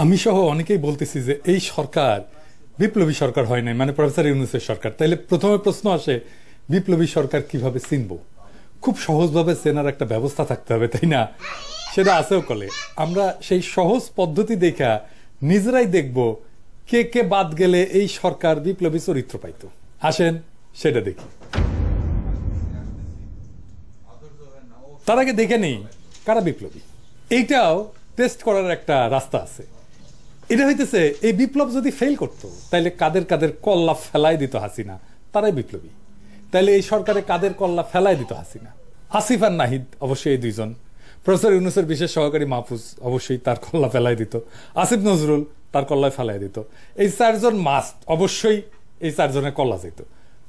আমি সহ অনেকেই বলতেছি যে এই সরকার বিপ্লবী সরকার হয় নাই, মানে প্রফেসর ইউনূসের সরকার। তাইলে প্রথমে প্রশ্ন আসে, বিপ্লবী সরকার কিভাবে চিনবো? খুব সহজভাবে চেনার একটা ব্যবস্থা থাকতে হবে, তাই না? সেটা আছেও কলে। আমরা সেই সহজ পদ্ধতি দেখা নিজেরাই দেখব কে কে বাদ গেলে এই সরকার বিপ্লবী চরিত্র পাইতো। আসেন সেটা দেখি। তার আগে দেখে নেই কারা বিপ্লবী। এইটাও টেস্ট করার একটা রাস্তা আছে। এটা হইতেছে এই বিপ্লব যদি ফেল করতো তাইলে কাদের কাদের কল্লা ফেলাই দিত হাসিনা, তারাই বিপ্লবী। তাইলে এই সরকারে কাদের কল্লা ফেলাই দিত হাসিনা? আসিফ আর নাহিদ অবশ্যই এই দুইজন। প্রফেসর ইউনূসের বিশেষ সহকারী মাহফুজ অবশ্যই তার কল্লা ফেলাই দিত। আসিফ নজরুল তার কল্লায় ফেলাই দিত। এই চারজন মাস্ট, অবশ্যই এই চারজনের কল্লা যেত।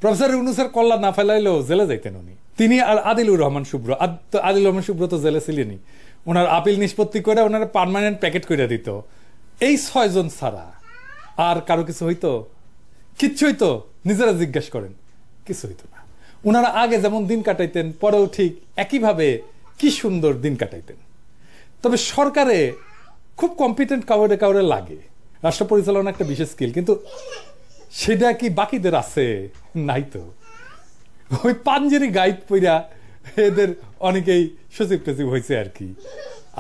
প্রফেসর ইউনূসের কল্লা না ফেলাইলেও জেলে যাইতেন উনি। তিনি আর আদিলুর রহমান শুভ্র। আদিলুর রহমান শুভ্র তো জেলে ছিলেনই। ওনার আপিল নিষ্পত্তি করে ওনার পার্মানেন্ট প্যাকেট করে দিত। এই ছয়জন ছাড়া আর কারো কিছু হইতো? কিচ্ছু হইতো? নিজেরা জিজ্ঞেস করেন, কিছু হইতো না। ওনারা আগে যেমন দিন কাটাইতেন, পরেও ঠিক একইভাবে কি সুন্দর দিন কাটাইতেন। তবে সরকারে খুব কম্পিটেন্ট কাউরে কাউরে লাগে। রাষ্ট্র পরিচালনা একটা বিশেষ স্কিল, কিন্তু সেটা কি বাকিদের আছে? নাই তো। ওই পাঞ্জেরি গাইড পইরা এদের অনেকেই সচিব টচিব হয়েছে আর কি।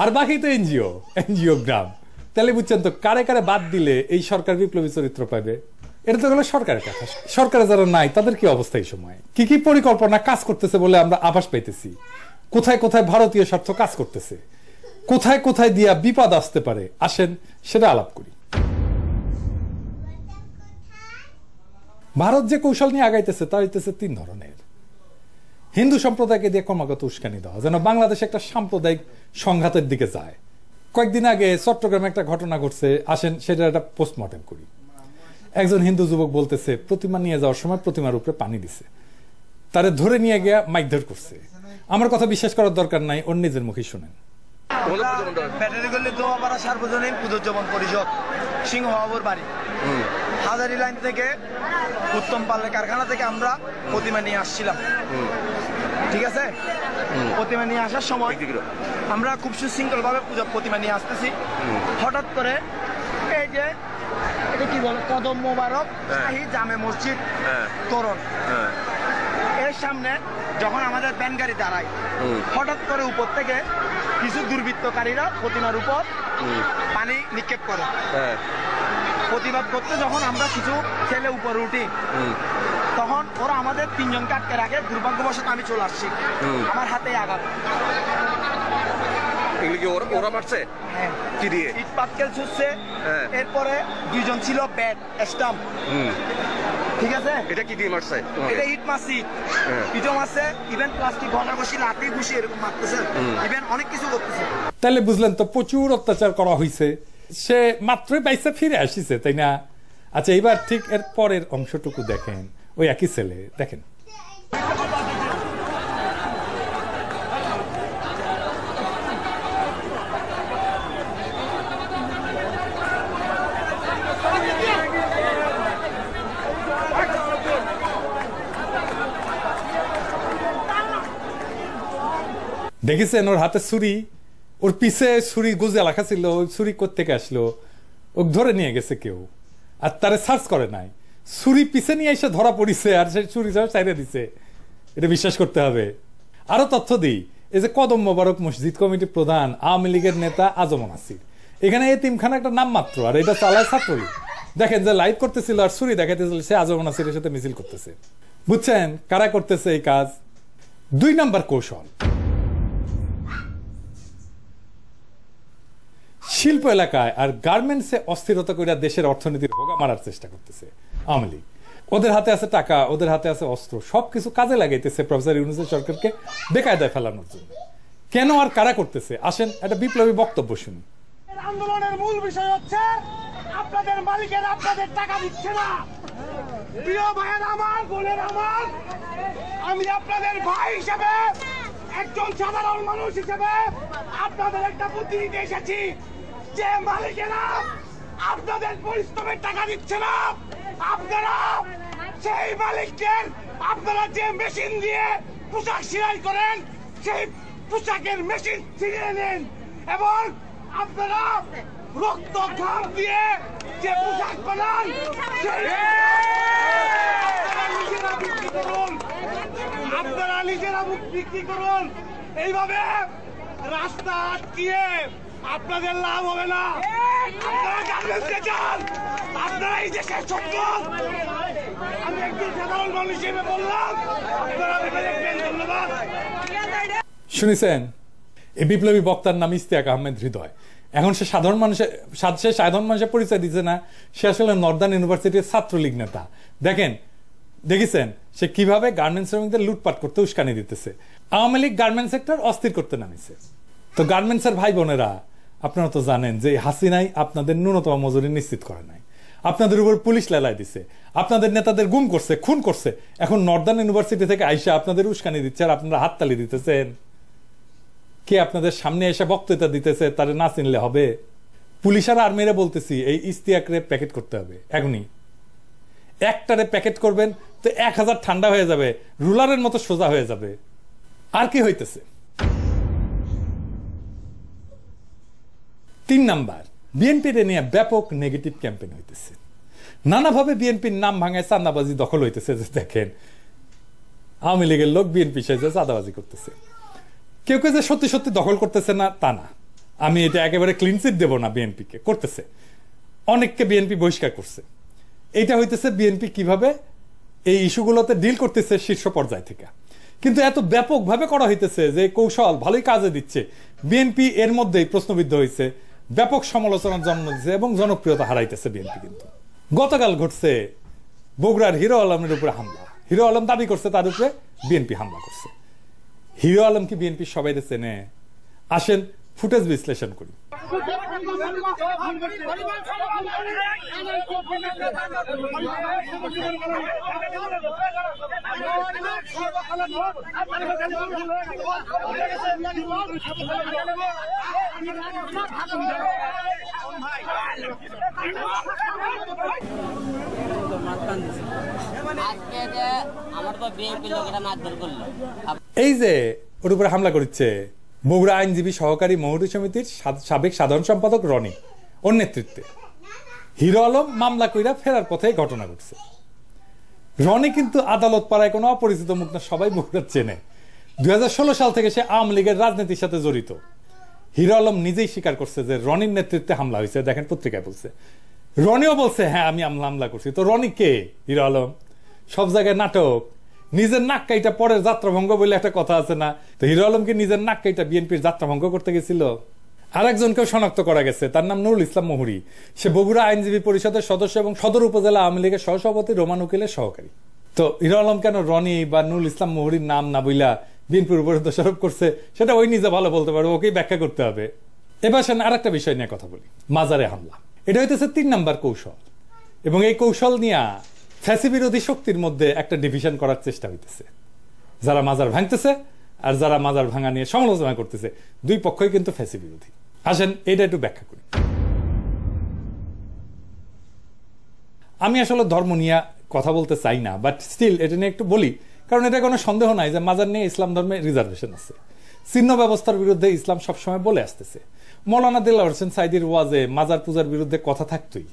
আর বাকি তো এনজিও গ্রাম। তাহলে বুঝছেন তো কারে কারে বাদ দিলে এই সরকার বিপ্লবী চরিত্র পাবে। এটা তো হলো সরকারের কথা। সরকারে যারা নাই তাদের কি অবস্থা এই সময়? কি কি পরিকল্পনা কাজ করতেছে বলে আমরা আভাস পাইতেছি? কোথায় কোথায় ভারতীয় স্বার্থ কাজ করতেছে? কোথায় কোথায় দিয়া বিপদ আসতে পারে? আসেন সেটা আলাপ করি। ভারত যে কৌশল নিয়ে আগাইতেছে তা হইতেছে তিন ধরনের। হিন্দু সম্প্রদায়কে দিয়ে ক্রমাগত উস্কানি দেওয়া, যেন বাংলাদেশ একটা সাম্প্রদায়িক সংঘাতের দিকে যায়। কয়েকদিন আগে চট্টগ্রামে একটা ঘটনা ঘটছে, আসেন সেটা একটা পোস্টমর্টেম করি। একজন হিন্দু যুবক বলতেছে প্রতিমা নিয়ে যাওয়ার সময় প্রতিমার উপরে পানি দিছে, তারে ধরে নিয়ে গিয়া মাইকধর করছে। আমার কথা বিশ্বাস করার দরকার নাই, ওর নিজের মুখে শুনেন। সার্বজনীন পুজোজ্জীবন পরিষদ সিংহবাবুর বাড়ি হাজারি লাইন থেকে উত্তম পালের কারখানা থেকে আমরা প্রতিমা নিয়ে আসছিলাম। ঠিক আছে, প্রতিমা নিয়ে আসার সময় আমরা খুব সুশৃঙ্খল ভাবে পূজা প্রতিমা নিয়ে আসতেছি। হঠাৎ করে এই যে এটা কি বলে, কদম মোবারক শাহী জামে মসজিদ তোরণ, এর সামনে যখন আমাদের ভ্যান গাড়ি দাঁড়ায়, হঠাৎ করে উপর থেকে কিছু দুর্বৃত্তকারীরা প্রতিমার উপর পানি নিক্ষেপ করে। প্রতিবাদ করতে যখন আমরা কিছু ছেলে উপরে উঠি, তখন ওরা আমাদের তিনজনকে আটকে রাখে। দুর্ভাগ্যবশত আমি চলে আসছি, আমার হাতে আঘাত। ওরা মারছে কি দিয়ে? ইট পাটকেল ছুটছে। এরপরে দুইজন ছিল ব্যাট স্টাম্প। ঠিক আছে, এটা কি দিয়ে মারছে? এটা ইট মারছি, ইটও মারছে, ইভেন প্লাস্টিক ঘটা বসি লাঠি ঘুষি এরকম মারতেছে, ইভেন অনেক কিছু করতেছে। তাহলে বুঝলেন তো প্রচুর অত্যাচার করা হয়েছে। সে মাত্রই বাইসে ফিরে আসিছে, তাই না? আচ্ছা, এবার ঠিক এর পরের অংশটুকু দেখেন। ওই একই ছেলে দেখেন। দেখেছেন ওর হাতে ছুরি, ওর পিছে ছুরি গুজে লেখা ছিল। ওই ছুরি কোত্থেকে আসলো? ও ধরে নিয়ে গেছে কেউ, আর তারে সার্চ করে নাই। ছুরি পিছে নিয়ে এসে ধরা পড়িছে, আর সে ছুরি সব চাইরে দিছে। এটা বিশ্বাস করতে হবে। আরো তথ্য দিই, এই যে কদম মোবারক মসজিদ কমিটির প্রধান আওয়ামী লীগের নেতা আজম নাসির, এখানে এতিমখানা একটা নাম মাত্র, আর এটা চালায় ছাত্রলীগ। দেখেন যে লাইভ করতেছিল আর ছুরি দেখাইতেছিল, সে আজম নাসিরের সাথে মিছিল করতেছে। বুঝছেন কারা করতেছে এই কাজ? 2 নম্বর কৌশল, শিল্প এলাকায় আর গার্মেন্টসে অস্থিরতা করে দেশের অর্থনীতির ভোগা মারার চেষ্টা করতেছে আওয়ামী লীগ। ওদের হাতে আছে টাকা, ওদের হাতে আছে অস্ত্র, সবকিছু কাজে লাগাইতেছে প্রফেসর ইউনূসের সরকারকে বেকায়দায় ফেলানোর জন্য। কেন আর কারা করতেছে? আসেন একটা বিপ্লবী বক্তব্য শুনি। আন্দোলনের মূল বিষয় হচ্ছে আপনাদের মালিকের আপনাদের টাকা দিচ্ছে না। প্রিয় ভাইয়ের আমার, বোনের আমার, আমি আপনাদের ভাই হিসেবে, একজন সাধারণ মানুষ হিসেবে আপনাদের একটা বুদ্ধি দিতে এসেছি যে মালিকেরা আপনাদের পরিশ্রমের টাকা দিচ্ছে না। আপনারা সেই মালিকদের, আপনারা যে মেশিন দিয়ে পোশাক সেলাই করেন, সেই পোশাকের মেশিন ছিনিয়ে নেন এবং আপনারা রক্ত ঘাম দিয়ে যে পোশাক বানান আপনারা নিজেরা মুখ বিক্রি করুন। এইভাবে রাস্তা আটকিয়ে আপনাদের লাভ হবে না। আপনারা গার্মেন্টসে যান, আপনারা এই দেশের সম্পদ। আমি একজন সাধারণ মানুষ হিসেবে বললাম, আপনারা ভেবে দেখবেন। ধন্যবাদ। শুনেছেন, এই বিপ্লবী বক্তার নাম ইশতিয়াক আহমেদ হৃদয়। এখন সে সাধারণ মানুষের পরিচয় দিচ্ছে না, সে আসলে নর্দার্ন ইউনিভার্সিটির ছাত্রলীগ নেতা। দেখেছেন সে কিভাবে গার্মেন্টস শ্রমিকদের লুটপাট করতে উস্কানি দিতেছে। আওয়ামী লীগ গার্মেন্টস সেক্টর অস্থির করতে নামিছে। তো গার্মেন্টসের ভাই বোনেরা, আপনারা তো জানেন যে হাসিনাই আপনাদের ন্যূনতম মজুরি নিশ্চিত করে নাই, আপনাদের উপর পুলিশ লেলাই দিছে, আপনাদের নেতাদের গুম করছে, খুন করছে। এখন নর্দার্ন ইউনিভার্সিটি থেকে আইসা আপনাদের উস্কানি দিচ্ছে আর আপনারা হাততালি দিতেছেন। কে আপনাদের সামনে এসে বক্তৃতা দিতেছে তারে না চিনলে হবে? পুলিশ আর আর্মিরা বলতেছি এই ইশতিয়াকরে প্যাকেট করতে হবে এখনই। একটারে প্যাকেট করবেন তো 1000 ঠান্ডা হয়ে যাবে, রুলারের মতো সোজা হয়ে যাবে। আর কি হইতেছে? 3 নাম্বার, বিএনপির নিয়ে ব্যাপক নেগেটিভ ক্যাম্পেইন হইতেছে। নানাভাবে বিএনপির নাম ভাঙায় চাঁদাবাজি দখল হইতেছে। যে দেখেন আওয়ামী লীগের লোক বিএনপি সাথে চাঁদাবাজি করতেছে। কেউ কেউ যে সত্যি সত্যি দখল করতেছে না তা না, আমি এটা একেবারে ক্লিন চিট দেব না। বিএনপিকে করতেছে, অনেককে বিএনপি বহিষ্কার করছে। এইটা হইতেছে বিএনপি কিভাবে এই ইস্যুগুলোতে ডিল করতেছে শীর্ষ পর্যায় থেকে। কিন্তু এত ব্যাপকভাবে করা হইতেছে যে কৌশল ভালোই কাজে দিচ্ছে। বিএনপি এর মধ্যেই প্রশ্নবিদ্ধ হয়েছে, ব্যাপক সমালোচনার জন্ম দিচ্ছে এবং জনপ্রিয়তা হারাইতেছে বিএনপি। কিন্তু গতকাল ঘটছে বগুড়ার হিরো আলমের উপরে হামলা। হিরো আলম দাবি করছে তার উপরে বিএনপি হামলা করছে। হিরো আলম কি বিএনপি সবাই চেনে? আসেন ফুটেজ বিশ্লেষণ করি। এই যে ওর উপরে হামলা করছে বগুড়া আইনজীবী সহকারী মহোদয় সমিতির সাবেক সাধারণ সম্পাদক রনি ওর নেতৃত্বে। হিরো আলম মামলা কইরা ফেরার পথে ঘটনা ঘটছে। রনি কিন্তু আদালত পাড়ায় কোনো অপরিচিত মুখ না, সবাই বগুড়া চেনে। 2016 সাল থেকে সে আওয়ামী লীগের রাজনীতির সাথে জড়িত। হিরো আলম নিজেই স্বীকার করছে যে রনির নেতৃত্বে হামলা হয়েছে। দেখেন পত্রিকায় বলছে, রনিও বলছে হ্যাঁ আমি হামলা করছি। তো রনি কে? হিরো আলম সব জায়গায় নাটক। নিজের নাক কাইটা পরের যাত্রাভঙ্গ বলে একটা কথা আছে না? তো হিরো আলমকে নিজের নাক কাইটা বিএনপির যাত্রাভঙ্গ করতে গেছিল। আরেকজনকেও শনাক্ত করা গেছে, তার নাম নুরুল ইসলাম মুহুরী। সে বগুড়া আইনজীবী পরিষদের সদস্য এবং সদর উপজেলা আওয়ামী লীগের সহসভাপতি রোমান উকিলের সহকারী। তো হিরো আলম কেন রনি বা নুরুল ইসলাম মুহুরীর নাম না বইলা বিএনপির উপরে দোষারোপ করছে সেটা ওই নিজে ভালো বলতে পারবে, ওকেই ব্যাখ্যা করতে হবে। এবার সেন আর একটা বিষয় নিয়ে কথা বলি, মাজারে হামলা। এটা হইতেছে 3 নাম্বার কৌশল, এবং এই কৌশল নিয়ে ফ্যাসি বিরোধী শক্তির মধ্যে একটা ডিভিশন করার চেষ্টা হইতেছে। যারা মাজার ভাঙতেছে আর যারা মাজার ভাঙা নিয়ে সমালোচনা করতেছে, দুই পক্ষই কিন্তু ফ্যাসি বিরোধী। আসেন এটা একটু ব্যাখ্যা করি। আমি আসলে ধর্ম নিয়ে কথা বলতে চাই না, বাট স্টিল এটা নিয়ে একটু বলি, কারণ এটা কোনো সন্দেহ নাই যে মাজার নিয়ে ইসলাম ধর্মে রিজার্ভেশন আছে। চিহ্ন ব্যবস্থার বিরুদ্ধে ইসলাম সবসময় বলে আসতেছে। মৌলানা দেলাওয়ার হোসেন সাইদির ওয়াজে মাজার পূজার বিরুদ্ধে কথা থাকতোই,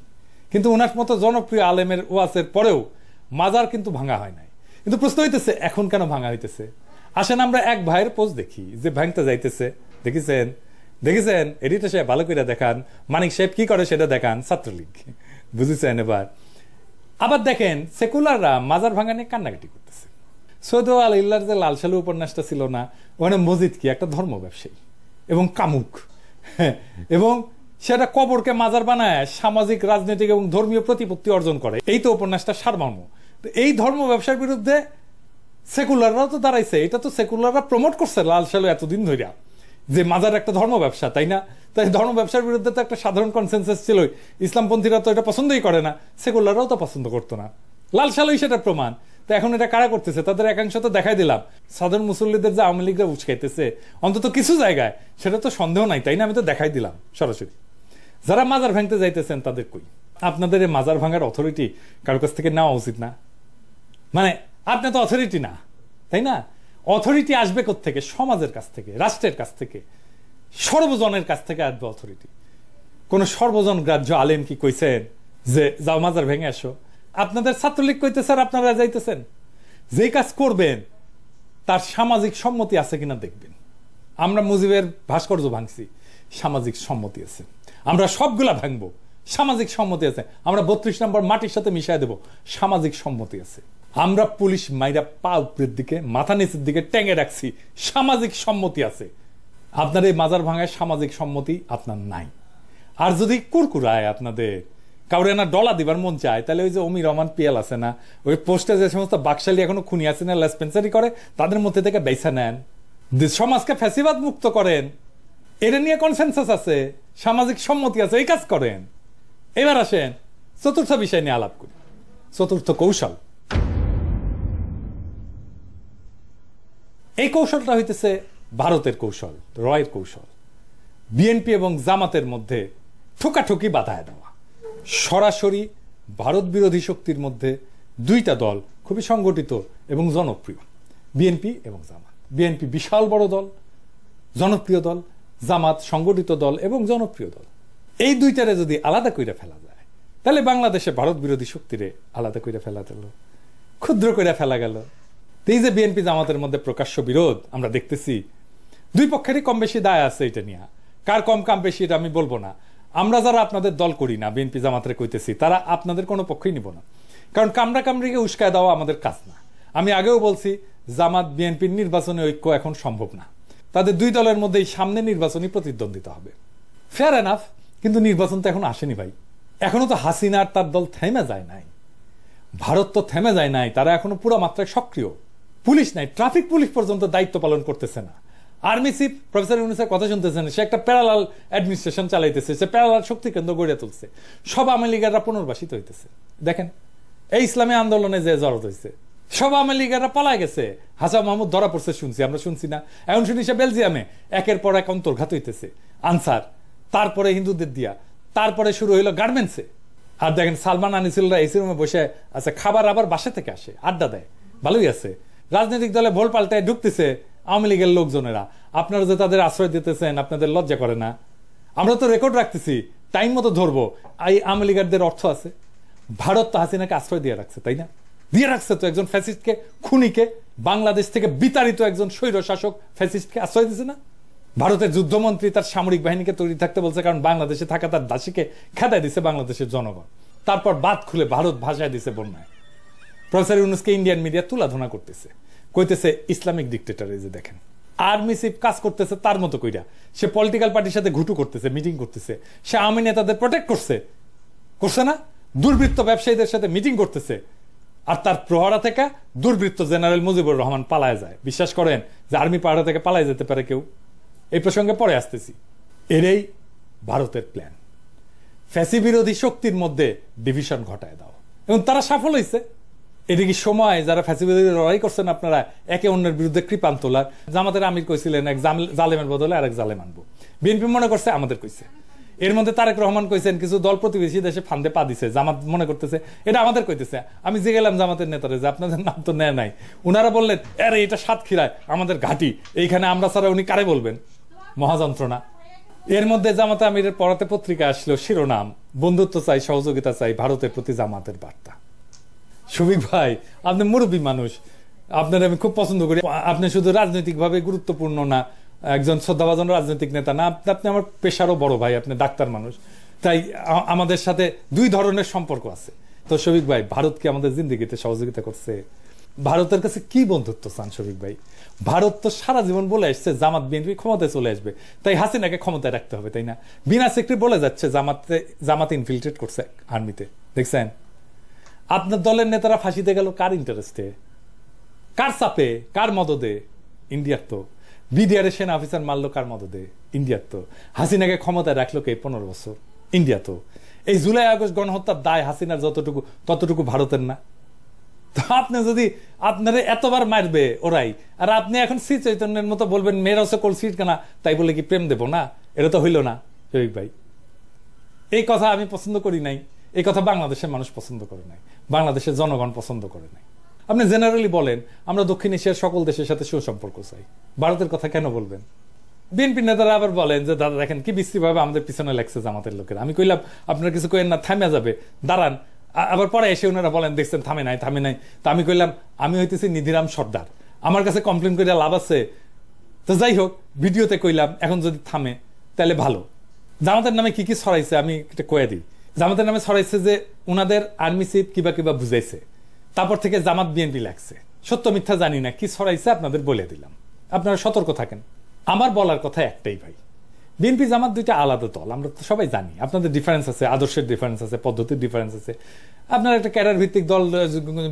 কিন্তু ওনার মতো জনপ্রিয় আলেমের ওয়াজের পরেও মাজার কিন্তু ভাঙা হয় নাই। কিন্তু প্রশ্ন হইতেছে এখন কেন ভাঙা হইতেছে? আসেন আমরা এক ভাইয়ের পোস্ট দেখি যে ভাঙতে যাইতেছে। দেখেছেন এডিটর সাহেব ভালো করে দেখান, মানিক সাহেব কি করে সেটা দেখান, ছাত্রলীগ। বুঝেছেন? এবার আবার দেখেন সেকুলাররা মাজার ভাঙা নিয়ে কান্নাকাটি করতেছে। সৈয়দ আলিল্লাহর যে লাল সালু উপন্যাসটা ছিল না, ওখানে মজিদ কি একটা ধর্ম ব্যবসায়ী এবং কামুক, এবং সেটা কবরকে মাজার বানায় সামাজিক, রাজনৈতিক এবং ধর্মীয় প্রতিপত্তি অর্জন করে। এই তো উপন্যাসটা সারমর্ম। এই ধর্ম ব্যবসার বিরুদ্ধে সেকুলাররাও তো দাঁড়াইছে। এটা তো সেকুলাররা প্রমোট করছে লাল সালু এতদিন ধরে, যে মাজার একটা ধর্ম ব্যবসা, তাই না? তাই ধর্ম ব্যবসার বিরুদ্ধে তো একটা সাধারণ কনসেনসাস ছিল। ইসলামপন্থীরা তো এটা পছন্দই করে না, সেকুলাররাও তো পছন্দ করতো না। লাল সালুই সেটা প্রমাণ। তো এখন এটা কারা করতেছে? তাদের একাংশ তো দেখাই দিলাম। সাধারণ মুসল্লিদের যে আওয়ামী লীগরা উস্কাইতেছে অন্তত কিছু জায়গায়, সেটা তো সন্দেহ নাই, তাই না? আমি তো দেখাই দিলাম সরাসরি। যারা মাজার ভাঙতে যাইতেছেন তাদের কই? আপনাদের এই মাজার ভাঙার অথরিটি কারোর কাছ থেকে নেওয়া উচিত না? মানে আপনি তো অথরিটি না, তাই না? অথরিটি আসবে কোত্থেকে? সমাজের কাছ থেকে, রাষ্ট্রের কাছ থেকে, সর্বজনের কাছ থেকে আসবে অথরিটি। কোন সর্বজন গ্রাহ্য আলেম কি কইছেন যে যাও মাজার ভেঙে আসো? আপনাদের ছাত্রলীগ কইতেছে আর আপনারা যাইতেছেন। যে কাজ করবেন তার সামাজিক সম্মতি আছে কিনা দেখবেন। আমরা মুজিবের ভাস্কর্য ভাঙছি, সামাজিক সম্মতি আছে। আমরা সবগুলা ভাঙবো, সামাজিক সম্মতি আছে। আমরা 32 নম্বর মাটির সাথে মিশাই দেব, সামাজিক সম্মতি আছে। আমরা পুলিশ মাইরা পা উপরের দিকে মাথা নিচের দিকে টেঙে রাখছি, সামাজিক সম্মতি আছে। আপনার এই মাজার ভাঙায় সামাজিক সম্মতি আপনার নাই। আর যদি কুরকুরায় আপনাদের কাউরে না ডলা দিবার মন চায়, তাহলে ওই যে অমি রহমান পিয়াল আছে না, ওই পোস্টে যে সমস্ত বাকশালী এখনো খুনি আছে না, লেসপেন্সারি করে, তাদের মধ্যে থেকে বেছে নেন, সমাজকে ফ্যাসিবাদ মুক্ত করেন। এটা নিয়ে কনসেনসাস আছে, সামাজিক সম্মতি আছে, এই কাজ করেন। এবার আসেন চতুর্থ বিষয় নিয়ে আলাপ করি, চতুর্থ কৌশল। এই কৌশলটা হইতেছে ভারতের কৌশল, রয়ের কৌশল। বিএনপি এবং জামাতের মধ্যে ঠোকাঠুকি বাধায় দেওয়া। সরাসরি ভারত বিরোধী শক্তির মধ্যে দুইটা দল খুবই সংগঠিত এবং জনপ্রিয়, বিএনপি এবং জামাত। বিএনপি বিশাল বড় দল, জনপ্রিয় দল, জামাত সংগঠিত দল এবং জনপ্রিয় দল। এই দুইটারে যদি আলাদা করে ফেলা যায়, তাহলে বাংলাদেশে ভারত বিরোধী শক্তিরে আলাদা করে ফেলা গেল, ক্ষুদ্র করে ফেলা গেল। এই যে বিএনপি জামাতের মধ্যে প্রকাশ্য বিরোধ আমরা দেখতেছি, দুই পক্ষেরই কম বেশি দায় আছে এটা নিয়ে। কার কম কাম বেশি এটা আমি বলবো না। আমরা যারা আপনাদের দল করি না, বিএনপি জামাতের কইতেছি, তারা আপনাদের কোনো পক্ষই নিব না, কারণ কামড়া কামড়িকে উস্কায় দেওয়া আমাদের কাজ না। আমি আগেও বলছি, জামাত বিএনপির নির্বাচনী ঐক্য এখন সম্ভব না। তাদের দুই দলের মধ্যেই সামনে নির্বাচনী প্রতিদ্বন্দ্বিতা হবে, ফেয়ার এনাফ। কিন্তু নির্বাচন তো এখন আসেনি ভাই, এখনো তো হাসিনা আর তার দল থেমে যায় নাই, ভারত তো থেমে যায় নাই, তারা এখনো পুরো মাত্রায় সক্রিয়। পুলিশ নাই, ট্রাফিক পুলিশ পর্যন্ত দায়িত্ব পালন করতেছে না। আর্মি চিফ প্রফেসর ইউনূসের কথা শুনতেছেন, সে একটা প্যারালাল অ্যাডমিনিস্ট্রেশন চালাইতেছে, সে প্যারালাল শক্তি কেন্দ্র গড়ে তুলছে। সব আওয়ামী লীগাররা পুনর্বাসিত হইতেছে। দেখেন এই ইসলামী আন্দোলনে যে জড়িত হয়েছে, সব আওয়ামী লীগাররা পালায় গেছে। হাসান মাহমুদ ধরা পড়ছে শুনছি, আমরা শুনছি না? এখন শুনি সে বেলজিয়ামে একের পর এক অন্তর্ঘাত হইতেছে, আনসার, তারপরে হিন্দুদের দিয়া, তারপরে শুরু হইলো গার্মেন্টসে। আর দেখেন সালমান আনিসুলরা এসি রুমে বসে আছে, খাবার আবার বাসা থেকে আসে, আড্ডা দেয়, ভালোই আছে। রাজনৈতিক দলে ভোল পাল্টায় ঢুকতেছে আওয়ামী লীগের লোকজনেরা। আপনারা যে তাদের আশ্রয় দিতেছেন, আপনাদের লজ্জা করে না? আমরা তো রেকর্ড রাখতেছি, টাইম মতো ধরবো। এই আওয়ামী লীগারদের অর্থ আছে। ভারত তো হাসিনাকে আশ্রয় দিয়ে রাখছে, তাই না? দিয়ে রাখছে তো, একজন ফ্যাসিস্টকে, খুনিকে, বাংলাদেশ থেকে বিতাড়িত একজন স্বৈর শাসক ফ্যাসিস্টকে আশ্রয় দিছে না? ভারতের যুদ্ধমন্ত্রী তার সামরিক বাহিনীকে তৈরি থাকতে বলছে, কারণ বাংলাদেশে থাকা তার দাসীকে খেদায় দিছে বাংলাদেশের জনগণ। তারপর বাদ খুলে ভারত ভাষায় দিছে বন্যায়। প্রফেসর ইউনূসকে ইন্ডিয়ান মিডিয়া তুলাধনা করতেছে, কইতেছে ইসলামিক ডিক্টেটর। এই যে দেখেন, আর্মি চিফ কাজ করতেছে তার মতো কইরা, সে পলিটিক্যাল পার্টির সাথে ঘুটু করতেছে, মিটিং করতেছে, সে আওয়ামী নেতাদের প্রোটেক্ট করছে না? দুর্বৃত্ত ব্যবসায়ীদের সাথে মিটিং করতেছে, আর তার প্রহরা থেকে দুর্বৃত্ত জেনারেল মুজিবুর রহমান পালায় যায়। বিশ্বাস করেন যে আর্মি পাহাড়া থেকে পালায় যেতে পারে কেউ? এই প্রসঙ্গে পরে আসতেছি। এরই ভারতের প্ল্যান, ফ্যাসি বিরোধী শক্তির মধ্যে ডিভিশন ঘটায় দাও, এবং তারা সফল হয়েছে। এটা কি সময় যারা ফ্যাসি বিরোধী লড়াই করছেন আপনারা একে অন্যের বিরুদ্ধে কৃপান তোলার? জামাতের আমির কইছিলেন এক জালেমের বদলে আরেক জালেম আনবো, বিএনপি মনে করছে আমাদের কইছে। এর মধ্যে তারেক রহমান কইছেন কিছু দল প্রতিবেশী দেশে ফান্দে পা দিছে, জামাত মনে করতেছে এটা আমাদের কইতেছে। আমি যে গেলাম জামাতের নেতারে যে আপনাদের নাম তো নেয় নাই, উনারা বললেন আরে এটা সাতক্ষীরায় আমাদের ঘাঁটি, এইখানে আমরা ছাড়া উনি কারে বলবেন? মহাযন্ত্রণা। এর মধ্যে জামাতে আমিরের পড়াতে পত্রিকা আসলো, শিরোনাম বন্ধুত্ব চাই, সহযোগিতা চাই, ভারতের প্রতি জামাতের বার্তা। শফিক ভাই, আপনি মুরব্বী মানুষ, আপনার আমি খুব পছন্দ করি। আপনি শুধু রাজনৈতিকভাবে গুরুত্বপূর্ণ না, একজন শ্রদ্ধাভাজন রাজনৈতিক নেতা না, আপনি আমার পেশারও বড় ভাই, আপনি ডাক্তার মানুষ, তাই আমাদের সাথে দুই ধরনের সম্পর্ক আছে। তো শফিক ভাই, ভারত কি আমাদের জিন্দেগিতে সহযোগিতা করছে? ভারতের কাছে কি বন্ধুত্ব চান শফিক ভাই? ভারত তো সারা জীবন বলে আসছে জামাত বিএনপি ক্ষমতায় চলে আসবে, তাই হাসিনাকে ক্ষমতায় রাখতে হবে, তাই না? বিনা সেক্রেটারি বলে যাচ্ছে জামাত ইনফিল্ট্রেট করছে আর্মিতে। দেখছেন আপনার দলের নেতারা ফাঁসিতে গেল কার ইন্টারেস্টে, কার চাপে, কার মদদে? ইন্ডিয়ার তো। বিডিআরের সেনা অফিসার মারলো কার মদদে? ইন্ডিয়ার তো। হাসিনাকে ক্ষমতায় রাখলো কে 15 বছর? ইন্ডিয়া তো। এই জুলাই আগস্ট গণহত্যার দায় হাসিনার যতটুকু ততটুকু ভারতের না? তো আপনি যদি আপনারা এতবার মারবে ওরাই, আর আপনি এখন শ্রী চৈতন্যের মতো বলবেন মেয়েরা সকল সিট কেনা, তাই বলে কি প্রেম দেব না? এটা তো হইল না শফিক ভাই। এই কথা আমি পছন্দ করি নাই, এই কথা বাংলাদেশের মানুষ পছন্দ করে নাই, বাংলাদেশের জনগণ পছন্দ করে নাই। আপনি জেনারেলি বলেন আমরা দক্ষিণ এশিয়ার সকল দেশের সাথে সুসম্পর্ক চাই, ভারতের কথা কেন বলবেন? বিএনপি নেতারা আবার বলেন যে দাদা দেখেন কি বিশ্রীভাবে আমাদের পিছনে লাগছে জামাতের লোকেরা। আমি কইলাম আপনারা কিছু কইেন না, থামে যাবে, দাঁড়ান। আবার পরে এসে ওনারা বলেন দেখছেন থামে নাই। তো আমি কইলাম আমি হইতেছি নিধিরাম সর্দার, আমার কাছে কমপ্লেন করে লাভ আছে? তো যাই হোক, ভিডিওতে কইলাম এখন যদি থামে তাহলে ভালো। জামাতের নামে কি কি ছড়াইছে আমি এটা কয়ে দিই। জামাতের নামে ছড়াইছে যে উনাদের আর্মি চিফ কিবা কিবা বুঝাইছে, তারপর থেকে জামাত বিএনপি লাগছে। সত্য মিথ্যা জানি না, কি ছড়াইছে আপনাদের বলে দিলাম, আপনারা সতর্ক থাকেন। আমার বলার কথা একটাই ভাই, বিএনপি জামাত দুইটা আলাদা দল, আমরা তো সবাই জানি। আপনাদের ডিফারেন্স আছে, আদর্শের ডিফারেন্স আছে, পদ্ধতির ডিফারেন্স আছে। আপনার একটা ক্যাডার ভিত্তিক দল,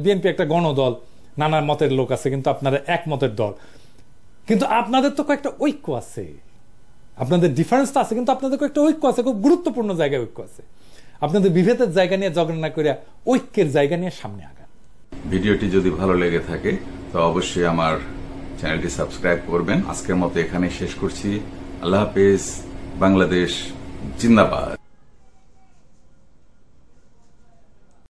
বিএনপি একটা গণদল, নানা মতের লোক আছে, কিন্তু আপনারা এক মতের দল। কিন্তু আপনাদের তো কয়েকটা ঐক্য আছে, আপনাদের ডিফারেন্স তো আছে, কিন্তু আপনাদের কয়েকটা ঐক্য আছে, খুব গুরুত্বপূর্ণ জায়গায় ঐক্য আছে। আপনাদের বিভেদের জায়গা নিয়ে ঝগড়া না করে ঐক্যের জায়গা নিয়ে সামনে আগান। ভিডিওটি যদি ভালো লেগে থাকে তো অবশ্যই আমার চ্যানেলটি সাবস্ক্রাইব করবেন। আজকের মতো এখানে শেষ করছি। আল্লাহ হাফেজ। বাংলাদেশ জিন্দাবাদ।